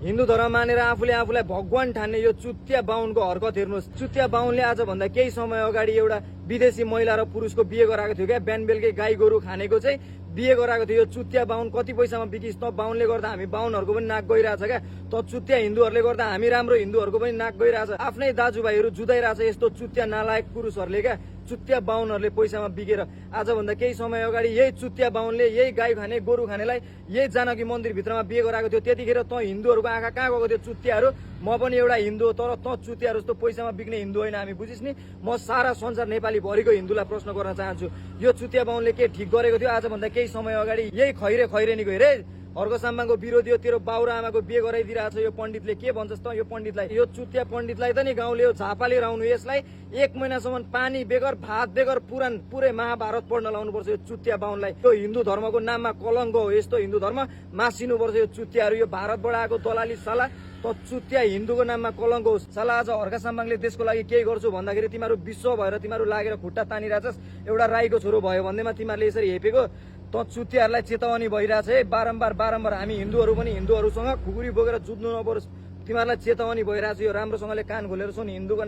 हिन्दू धर्म मानेर आफूलाई भगवान ठान्ने यो चुत्या बाहुनको हरकत हेर्नुहोस्। चुत्या बाहुनले आज भन्दा केही समय अगाडि एउटा विदेशी महिला र पुरुषको बिहे गराएको थियो क्या। बिहान बेलुकै गाई गोरु खानेको चाहिँ बिहे गराएको थियो। यो चुत्या बाहुन कति पैसामा बिकिस् त? बाहुनले गर्दा हामी बाहुनहरूको पनि नाक गइरहेछ क्या। त चुत्या हिन्दूहरूले गर्दा हामी राम्रो हिन्दूहरूको पनि नाक गइरहेछ। आफ्नै दाजुभाइहरू जुधाइरहेछ यस्तो चुत्या नालायक पुरुषहरूले क्या। चुत्या बाहुनहरूले पैसामा बिकेर आज भन्दा केही समय अगाडि यही चुत्या बाहुनले यही गाई खाने गोरु खानेलाई यही जानकी मन्दिर भित्रमा बिहे गराएको थियो। त्यतिखेर त हिन्दूहरूको आँखा कहाँ गएको थियो? चुत्याहरू। म पनि एउटा हिन्दू हो, तर त चुत्याहरू जस्तो पैसामा बिक्ने हिन्दू होइन हामी, बुझिस् नि। म सारा संसार नेपाली भरिको हिन्दूलाई प्रश्न गर्न चाहन्छु, यो चुत्या बाहुनले के ठिक गरेको थियो? आज भन्दा केही समय अगाडि यही खैरेनीको हेरे अर्घसाम्बाङको विरोधी हो, तेरो बाउ र आमाको बिहे गराइदिरहेछ यो पण्डितले। के भन्छस् त यो पण्डितलाई? यो चुत्या पण्डितलाई त नि गाउँले यो झापा लिएर आउनु, यसलाई 1 महिनासम्म पानी बेगर भात बेगर पुरै महाभारत पढ्न लाउनुपर्छ यो चुत्या बाहुनलाई। यो हिन्दू धर्मको नाममा कलङ्क हो। यस्तो हिन्दू धर्म मासिनुपर्छ यो चुत्याहरू। यो भारतबाट आएको दलाली साला त चुत्या हिन्दूको नाममा कलङ्क हो साला। आज अर्घसाम्बाङले देशको लागि केही गर्छु भन्दाखेरि तिमीहरू विश्व भएर तिमीहरू लागेर खुट्टा तानिरहेछस्। एउटा राईको छोरो भयो भन्दैमा तिमीहरूले यसरी हेपेको त चुत्याहरूलाई चेतावनी भइरहेछ है। बारम्बार हामी हिन्दूहरू पनि हिन्दूहरूसँग खुकुरी बोकेर जुत्नु नपरोस्। तिमीहरूलाई चेतावनी भइरहेछ। यो राम्रोसँगले कान खोलेर सुन। हिन्दूको